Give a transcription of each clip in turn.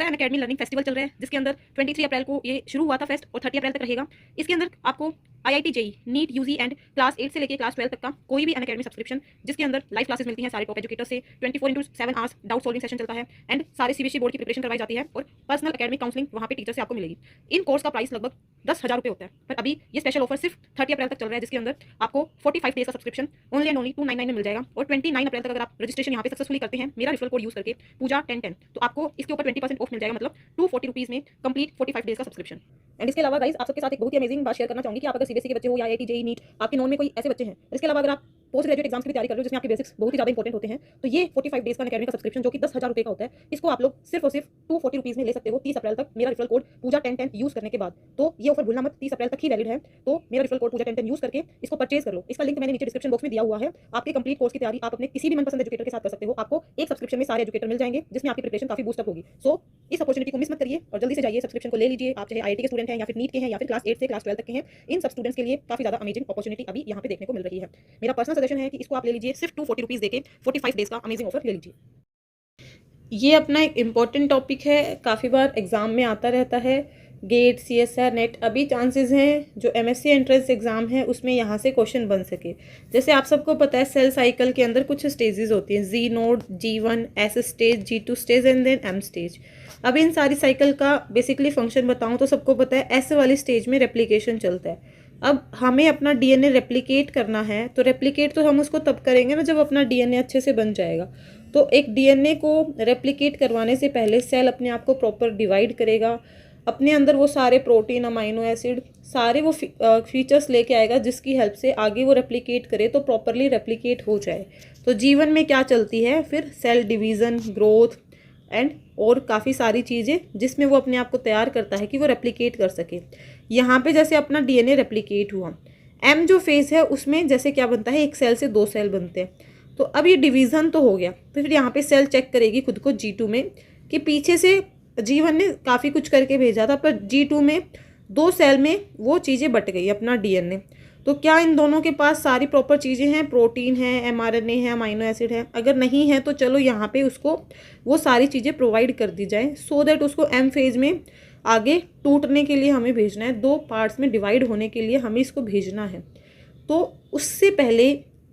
Unacademy learning festival चल रहा है, जिसके अंदर 23 अप्रैल को ये शुरू हुआ था फेस्ट और 30 अप्रैल तक रहेगा। इसके अंदर आपको IIT JEE, NEET, UG and class 8 से लेकर क्लास 12 तक का कोई भी अनअकैडमी सब्सक्रिप्शन, जिसके अंदर लाइव क्लासेस मिलती हैं सारे टॉप एजुकेटर से, 24/7 आवर्स डाउट सॉल्विंग सेशन चलता है एंड सारे CBSE बोर्ड की प्रिपरेशन करवाई जाती है और पर्सनल अकेडमिक काउंसलिंग वहाँ पे टीचर से आपको मिलेगी। इन कोर्स का प्राइस लगभग 10,000 रुपये होता है, पर अभी ये स्पेशल ऑफर सिर्फ 30 अप्रैल तक चल रहा है, जिसके अंदर आपको 45 डेज का सब्सक्रिप्शन ओनली एंड ओनली 299 में मिल जाएगा। और 29 अप्रैल तक अगर आप रजिस्ट्रेशन यहाँ पे सक्सेसफुली करते हैं मेरा रेफरल कोड यूज करके पूजा 1010, तो आपको इसके ऊपर 20% ऑफ मिल जाएगा, मतलब 240 रुपीज में कंप्लीट 45 डेज का सब्सक्रिप्शन। एंड इसके अलावा गाइस आप सबके साथ एक बहुत ही अमेजिंग बात शेयर करना चाहूंगी कि आप अगर CBSE के बच्चे हो या IIT JEE नीट आपके नॉन में कोई ऐसे बच्चे हैं, इसके अलावा अगर आप पोस्ट ग्रेजुएट एग्जाम्स की तैयारी कर रहे हो जिसमें आपके बेसिक्स बहुत ही ज़्यादा इंपॉर्टेंट होते हैं, तो ये 45 डेज का अकेडमी का सब्सक्रिप्शन जो कि 10,000 रुपये का होता है, इसको आप लोग सिर्फ और सिर्फ 240 रुपीज में ले सकते हो 30 अप्रैल तक मेरा रेफरल कोड पूजा 1010 यूज करने के बाद। तो ये ऑफर भूलना मत, 30 अप्रैल तक ही वैलिड है, तो मेरा रेफरल कोड पूजा 1010 यूज करके इसको परचेज कर लो। इसका लिंक मैंने नीचे डिस्क्रिप्शन बॉक्स में दिया हुआ है। आपके कंप्लीट कोर्स की तैयारी आप अपने किसी भी मनपसंद एजुकेटर के साथ कर सकते हो। आपको एक सब्सक्रिप्शन में सारे एजुकेटर मिल जाएंगे, जिसमें आपकी प्रिपरेशन काफी बूस्ट अप होगी। सो इस अपॉर्चुनिटी को मिस मत करिए और जल्दी से जाइए सब्सक्रिप्शन को ले लीजिए। आप चाहे IIT के स्टूडेंट हैं या फिर नीट के हैं या फिर क्लास 8 से क्लास 12 तक के हैं, इन सब स्टूडेंट्स के लिए काफी ज्यादा अमेजिंग अपॉर्चुनिटी अभी यहाँ पे देखने को मिल रही है। मेरा पर्सनल सजेशन है कि इसको आप ले लीजिए, सिर्फ 240 रुपीज देके 45 डेज का अमेजिंग ऑफर ले लीजिए। ये अपना एक इम्पॉर्टेंट टॉपिक है, काफ़ी बार एग्ज़ाम में आता रहता है। गेट, CSR, नेट, अभी चांसेस हैं जो MSc एंट्रेंस एग्ज़ाम है उसमें यहाँ से क्वेश्चन बन सके। जैसे आप सबको पता है सेल साइकिल के अंदर कुछ स्टेजेस होती हैं, Z node, G1, S stage, G2 stage and then M stage. अब इन सारी साइकिल का बेसिकली फंक्शन बताऊँ तो सबको पता है S वाली स्टेज में रेप्लिकेशन चलता है। अब हमें अपना DNA रेप्लिकेट करना है, तो रेप्लिकेट तो हम उसको तब करेंगे ना जब अपना DNA अच्छे से बन जाएगा। तो एक DNA को रेप्लिकेट करवाने से पहले सेल अपने आप को प्रॉपर डिवाइड करेगा, अपने अंदर वो सारे प्रोटीन, अमाइनो एसिड, सारे वो फीचर्स लेके आएगा जिसकी हेल्प से आगे वो रेप्लिकेट करे तो प्रॉपरली रेप्लिकेट हो जाए। तो जीवन में क्या चलती है फिर सेल डिवीज़न, ग्रोथ एंड और काफ़ी सारी चीज़ें जिसमें वो अपने आप को तैयार करता है कि वो रेप्लिकेट कर सके। यहाँ पे जैसे अपना DNA रेप्लिकेट हुआ, M जो फेज़ है उसमें जैसे क्या बनता है, एक सेल से 2 सेल बनते हैं। तो अब ये डिवीज़न तो हो गया, तो फिर यहाँ पे सेल चेक करेगी खुद को G2 में कि पीछे से G1 ने काफ़ी कुछ करके भेजा था, पर G2 में 2 सेल में वो चीज़ें बट गई अपना DNA। तो क्या इन दोनों के पास सारी प्रॉपर चीज़ें हैं, प्रोटीन है, mRNA है, अमाइनो एसिड है? अगर नहीं है तो चलो यहाँ पे उसको वो सारी चीज़ें प्रोवाइड कर दी जाए, सो दैट उसको M फेज़ में आगे टूटने के लिए हमें भेजना है, 2 पार्ट्स में डिवाइड होने के लिए हमें इसको भेजना है। तो उससे पहले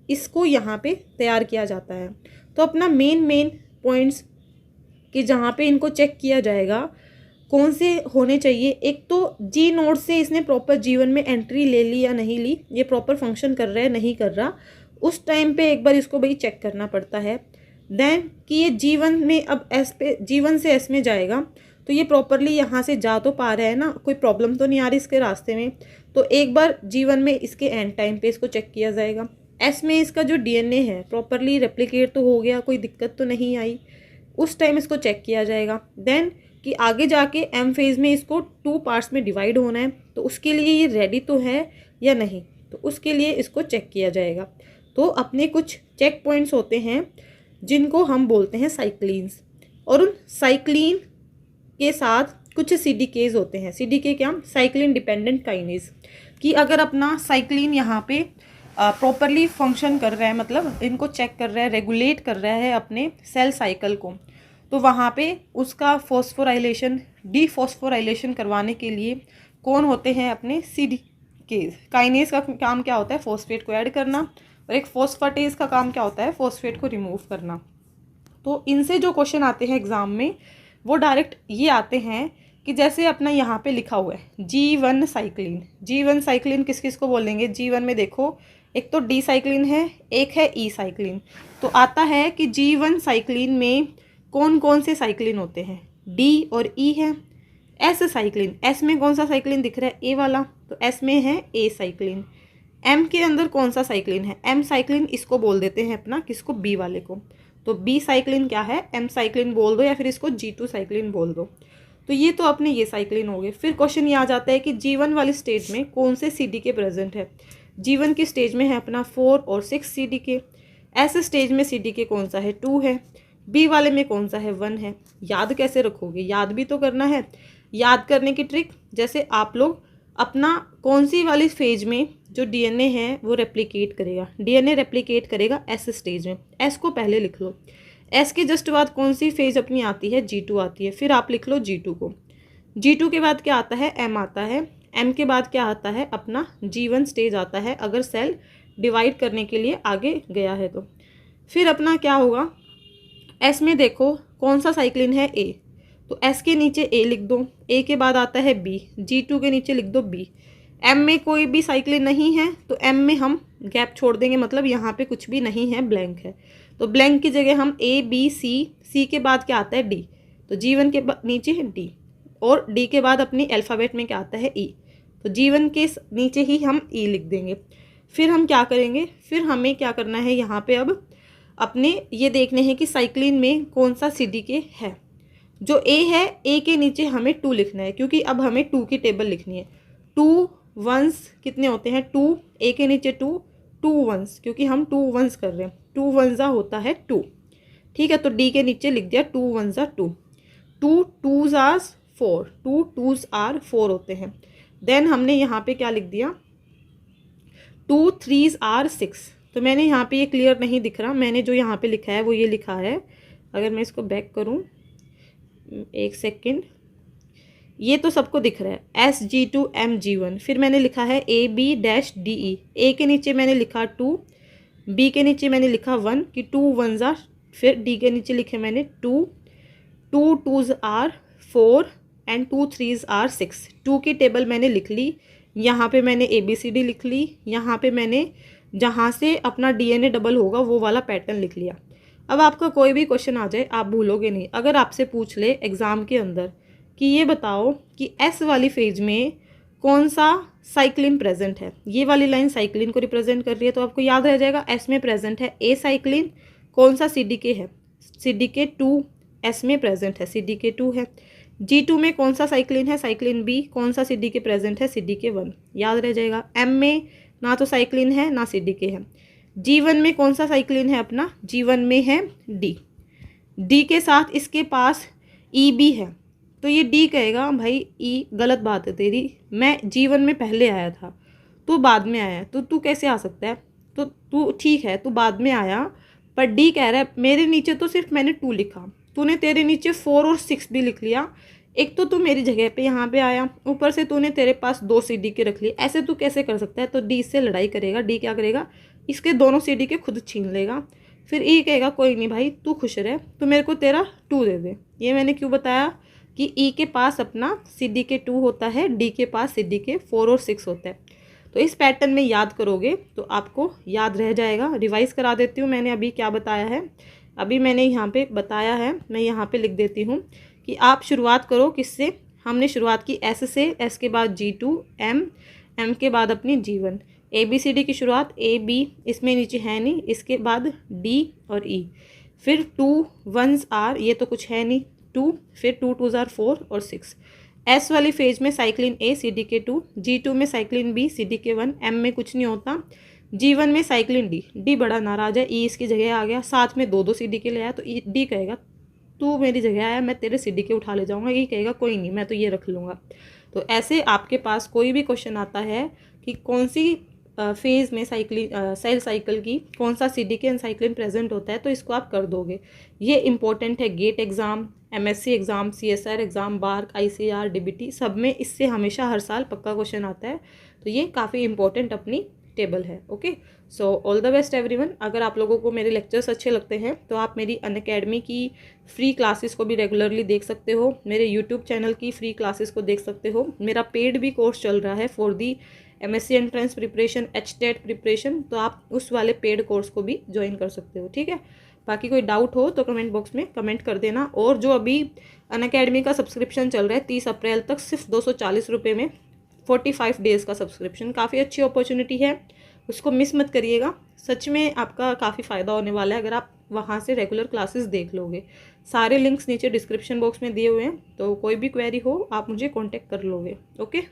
इसको यहाँ पे तैयार किया जाता है। तो अपना मेन पॉइंट्स कि जहाँ पे इनको चेक किया जाएगा कौन से होने चाहिए। एक तो G नोड से इसने प्रॉपर G1 में एंट्री ले ली या नहीं ली, ये प्रॉपर फंक्शन कर रहा है नहीं कर रहा, उस टाइम पे एक बार इसको भाई चेक करना पड़ता है। देन कि ये G1 में अब S पे, G1 से S में जाएगा तो ये प्रॉपरली यहाँ से जा तो पा रहा है ना, कोई प्रॉब्लम तो नहीं आ रही इसके रास्ते में। तो एक बार G1 में इसके एंड टाइम पे इसको चेक किया जाएगा। S में इसका जो DNA है प्रॉपरली रेप्लिकेट तो हो गया, कोई दिक्कत तो नहीं आई, उस टाइम इसको चेक किया जाएगा। देन कि आगे जाके M फेज़ में इसको 2 पार्ट्स में डिवाइड होना है, तो उसके लिए ये रेडी तो है या नहीं, तो उसके लिए इसको चेक किया जाएगा। तो अपने कुछ चेक पॉइंट्स होते हैं जिनको हम बोलते हैं साइक्लिन्स, और उन साइक्लिन के साथ कुछ CDKs होते हैं। CDK क्या, साइक्लिन डिपेंडेंट काइनेज, कि अगर अपना साइक्लिन यहाँ पे प्रॉपरली फंक्शन कर रहा है, मतलब इनको चेक कर रहा है, रेगुलेट कर रहा है अपने सेल साइकिल को, तो वहाँ पे उसका फॉस्फोराइलेशन, डीफॉस्फोराइलेशन करवाने के लिए कौन होते हैं अपने CDKs। काइनेज का काम क्या होता है, फॉस्फेट को ऐड करना, और एक फॉस्फेटेज का काम क्या होता है, फॉस्फेट को रिमूव करना। तो इनसे जो क्वेश्चन आते हैं एग्ज़ाम में वो डायरेक्ट ये आते हैं कि जैसे अपना यहाँ पे लिखा हुआ है G1 साइक्लिन। G1 साइक्लिन किस किस को बोलेंगे, G1 में देखो एक तो D साइक्लिन है, एक है E साइक्लिन। तो आता है कि G1 साइक्लिन में कौन कौन से साइक्लिन होते हैं, D और E है। S साइक्लिन, S में कौन सा साइक्लिन दिख रहा है, A वाला, तो S में है A साइक्लिन। M के अंदर कौन सा साइक्लिन है, M साइक्लिन, इसको बोल देते हैं अपना किसको, B वाले को। तो B साइक्लिन क्या है, M साइक्लिन बोल दो या फिर इसको G2 साइक्लिन बोल दो। तो ये तो अपने ये साइक्लिन हो गए। फिर क्वेश्चन ये आ जाता है कि G1 वाली स्टेज में कौन से CDK प्रेजेंट है। G1 की स्टेज में है अपना 4 और 6 CDK। ऐसे स्टेज में CDK कौन सा है, 2 है। B वाले में कौन सा है, 1 है। याद कैसे रखोगे, याद भी तो करना है। याद करने की ट्रिक, जैसे आप लोग अपना कौन सी वाली फेज में जो DNA है वो रेप्लिकेट करेगा, DNA रेप्लिकेट करेगा S स्टेज में, S को पहले लिख लो। एस के जस्ट बाद कौन सी फेज अपनी आती है, G2 आती है। फिर आप लिख लो G2 को। G2 के बाद क्या आता है, M आता है। M के बाद क्या आता है, अपना G1 स्टेज आता है, अगर सेल डिवाइड करने के लिए आगे गया है तो। फिर अपना क्या होगा, S में देखो कौन सा साइक्लिन है, A, तो S के नीचे A लिख दो। A के बाद आता है B, G2 के नीचे लिख दो B। M में कोई भी साइक्लिन नहीं है तो M में हम गैप छोड़ देंगे, मतलब यहाँ पे कुछ भी नहीं है, ब्लैंक है। तो ब्लैंक की जगह हम A B C, C के बाद क्या आता है D, तो G1 के नीचे है D, और D के बाद अपनी अल्फ़ाबेट में क्या आता है E, तो G1 के नीचे ही हम E लिख देंगे। फिर हम क्या करेंगे, फिर हमें क्या करना है, यहाँ पे अब अपने ये देखने हैं कि साइक्लिन में कौन सा CDK है। जो A है, A के नीचे हमें 2 लिखना है, क्योंकि अब हमें 2 की टेबल लिखनी है। 2 वंस कितने होते हैं, 2, A के नीचे 2, 2 वंस, क्योंकि हम 2 वंस कर रहे हैं, 2 वंसा होता है 2, ठीक है। तो D के नीचे लिख दिया 2 वंसा 2, 2 2s आर 4, 2 2s आर 4 होते हैं। देन हमने यहाँ पे क्या लिख दिया, 2 3s आर 6। तो मैंने यहाँ पे ये क्लियर नहीं दिख रहा, मैंने जो यहाँ पे लिखा है वो ये लिखा है। अगर मैं इसको बैक करूँ, एक सेकेंड, ये तो सबको दिख रहा है, SG2 MG1। फिर मैंने लिखा है AB-DE, A के नीचे मैंने लिखा 2, B के नीचे मैंने लिखा 1 कि 2 1s आर, फिर D के नीचे लिखे मैंने 2, 2 2s are 4 and 2 3s are 6। 2 की टेबल मैंने लिख ली, यहाँ पे मैंने ABCD लिख ली, यहाँ पे मैंने जहाँ से अपना DNA डबल होगा वो वाला पैटर्न लिख लिया। अब आपका कोई भी क्वेश्चन आ जाए आप भूलोगे नहीं। अगर आपसे पूछ ले एग्ज़ाम के अंदर कि ये बताओ कि S वाली फेज में कौन सा साइक्लिन प्रेजेंट है, ये वाली लाइन साइक्लिन को रिप्रेजेंट कर रही है, तो आपको याद रह जाएगा S में प्रेजेंट है A साइक्लिन, कौन सा CDK है, CDK 2, S में प्रेजेंट है CDK 2 है। G2 में कौन सा साइक्लिन है, साइक्लिन B, कौन सा CDK प्रेजेंट है, CDK 1, याद रह जाएगा। M में ना तो साइक्लिन है ना CDK है। G1 में कौन सा साइक्लिन है अपना, G1 में है D, D के साथ इसके पास EB है, तो ये D कहेगा भाई E गलत बात है तेरी, मैं G1 में पहले आया था, तू बाद में आया, तो तू कैसे आ सकता है, तो तू ठीक है तू बाद में आया, पर D कह रहा है मेरे नीचे तो सिर्फ मैंने 2 लिखा, तूने तेरे नीचे 4 और 6 भी लिख लिया, एक तो तू मेरी जगह पे यहाँ पे आया, ऊपर से तूने तेरे पास 2 CDK रख लिए, ऐसे तू कैसे कर सकता है। तो D से लड़ाई करेगा, D क्या करेगा, इसके दोनों CDK खुद छीन लेगा। फिर E कहेगा कोई नहीं भाई तू खुश रह, तो मेरे को तेरा 2 दे दे। ये मैंने क्यों बताया कि E के पास अपना CDK 2 होता है, D के पास CDK 4 और 6 होता है। तो इस पैटर्न में याद करोगे तो आपको याद रह जाएगा। रिवाइज करा देती हूँ मैंने अभी क्या बताया है। अभी मैंने यहाँ पे बताया है, मैं यहाँ पे लिख देती हूँ कि आप शुरुआत करो किससे, हमने शुरुआत की S से, S के बाद G2, M, M के बाद अपनी G1, ABCD की शुरुआत AB, इसमें नीचे है नहीं, इसके बाद D और E, फिर 2 1s आर, ये तो कुछ है नहीं 2, फिर 2 2s आर 4 और 6। S वाली फेज में साइक्लिन A CDK 2, G2 में साइक्लिन B CDK 1, M में कुछ नहीं होता, G1 में साइक्लिन D बड़ा नाराज है, E इसकी जगह आ गया, साथ में 2 CDK ले आया, तो D कहेगा तू मेरी जगह आया मैं तेरे CDK उठा ले जाऊंगा, ये कहेगा कोई नहीं मैं तो ये रख लूँगा। तो ऐसे आपके पास कोई भी क्वेश्चन आता है कि कौन सी फेज़ में साइक्लिन सेल साइकिल की कौन सा CDK एंड साइक्लिन प्रेजेंट होता है, तो इसको आप कर दोगे। ये इंपॉर्टेंट है, GATE exam, MSc exam, CSR exam, BARC, ICAR, DBT सब में इससे हमेशा हर साल पक्का क्वेश्चन आता है। तो ये काफ़ी इंपॉर्टेंट अपनी टेबल है। Okay, so all the best everyone. अगर आप लोगों को मेरे लेक्चर्स अच्छे लगते हैं तो आप मेरी अनअकैडमी की फ्री क्लासेस को भी रेगुलरली देख सकते हो, मेरे यूट्यूब चैनल की फ्री क्लासेस को देख सकते हो। मेरा पेड भी कोर्स चल रहा है for the MSc entrance preparation, HTET preparation, तो आप उस वाले पेड कोर्स को भी ज्वाइन कर सकते हो। ठीक है, बाकी कोई डाउट हो तो कमेंट बॉक्स में कमेंट कर देना। और जो अभी अनअकैडमी का सब्सक्रिप्शन चल रहा है 30 अप्रैल तक सिर्फ 240 रुपये में 45 डेज़ का सब्सक्रिप्शन, काफ़ी अच्छी अपॉर्चुनिटी है, उसको मिस मत करिएगा। सच में आपका काफ़ी फ़ायदा होने वाला है अगर आप वहाँ से रेगुलर क्लासेस देख लोगे। सारे लिंक्स नीचे डिस्क्रिप्शन बॉक्स में दिए हुए हैं, तो कोई भी क्वेरी हो आप मुझे कांटेक्ट कर लोगे। ओके।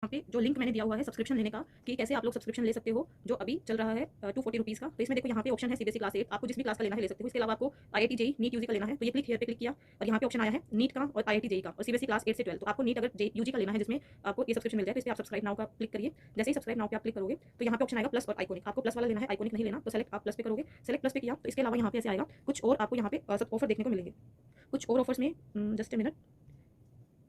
यहाँ पे जो लिंक मैंने दिया हुआ है सब्सक्रिप्शन लेने का कि कैसे आप लोग सब्सक्रिप्शन ले सकते हो, जो अभी चल रहा है 240 रुपीज़ का। तो इसमें देखो यहाँ पे ऑप्शन है सीबीएसई क्लास 8, आपको जिस भी क्लास का लेना है ले सकते हो। इसके अलावा आपको IIT जेईई नीट यूजी का लेना है, तो ये क्लिक हियर पे क्लिक किया और यहाँ पे ऑप्शन आया है नीट का और IIT जेईई का और सीबीएसई क्लास 8 से 12। तो आपको नीट अगर यूजी का लेना है जिसमें आपको ये सब्सक्रिप्शन मिल जाए, तो इस पर आप सब्सक्राइब नाउ का क्लिक करिए। जैसे ही सब्सक्राइब नाउ पे आप क्लिक करोगे तो यहाँ पे ऑप्शन आएगा प्लस और आइकॉनिक। आपको प्लस वाला लेना है, आइकॉनिक नहीं लेना, तो सेलेक्ट आप प्लस पे करोगे। सेलेक्ट प्लस पे किया तो इसके अलावा यहाँ पे ऐसे आएगा कुछ और आपको यहाँ पे ऑफर देखने को मिलेंगे। कुछ और ऑफर्स में जस्ट ए मिनट,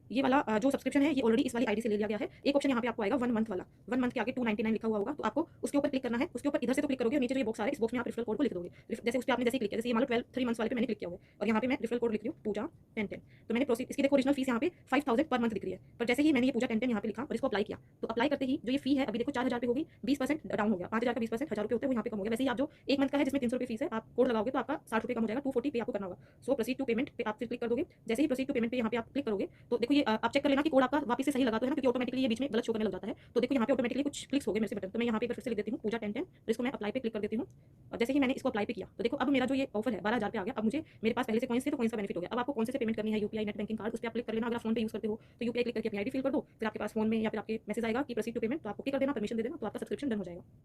ये वाला जो सब्सक्रिप्शन है ये ऑलरेडी इस वाली आईडी से ले लिया गया है। एक ऑप्शन यहाँ पे आपको आएगा 1 मंथ वाला, 1 मंथ के आगे 299 लिखा हुआ होगा, तो आपको उसके ऊपर क्लिक करना है। उसके ऊपर इधर से तो क्लिक करोगे और नीचे जो ये बॉक्स आ रहा है इस बॉक्स में आप रेफरल कोड को लिख दोगे। जैसे उस पर आपने जैसे क्लिक किया, जैसे ये मान लो 3 मंथ्स वाले पे मैंने क्लिक किया हुआ है और यहाँ पे मैं रेफरल कोड लिख रही हूँ पूजा 1010। तो मैंने प्रोसीड, इसकी देखो ओरिजिनल फीस यहाँ पे 5000 पर मंथ दिख रही है, पर जैसे ही मैंने ये पूजा 1010 यहाँ पे लिखा और इसको अप्लाई किया तो अप्लाई करते ही जो ये फी है अभी देखो 4000 पे होगी, 20% डाउन हो गया, 5000 का 20% 1000 रुपये होते हैं वो यहाँ पे कम हो गया। वैसे ही आप जो 1 मंथ का है जिसमें 300 रुपये फीस है, आप कोड लगाओगे तो आपका 60 रुपये कम हो जाएगा, 240 पे आपको करना होगा। सो प्रोसीड टू पेमेंट पे आप फिर क्लिक कर दोगे। जैसे ही प्रोसीड टू पेमेंट पे यहाँ पे आप क्लिक करोगे तो देखो ये आप चेक कर लेना कि कोड आपका वापस से सही लगा तो है ना, क्योंकि ऑटोमेटिकली ये बीच में गलत शो करने लग जाता है। तो देखो यहाँ पे ऑटोमेटिकली कुछ क्लिक्स हो गए मेरे से बटन, तो मैं यहाँ पे फिर से लिख देती हूँ पूजा 1010, तो इसको मैं अप्लाई पे क्लिक कर देती हूँ। और जैसे ही मैंने इसको अप्लाई पे किया तो देखो अब मेरा जो ये ऑफर है 12000 पे आ गया। अब मुझे मेरे पास पहले से कॉइंस थे तो कॉइंस का बेनिफिट हो गया। अब आपको कौन से पेमेंट करनी है, यूपीआई, नेट बैंकिंग कार्ड, उस पर आप क्लिक कर लेना। अगर आप फोन पे यूज करते हो तो यूपीआई क्लिक करके अपनी आईडी फिल कर दो, फिर आपके पास फोन में या फिर आपके मैसेज आएगा कि प्रोसीड टू पेमेंट, तो आपको क्लिक कर देना, परमिशन दे देना, तो आपका सब्सक्रिप्शन डन हो जाएगा।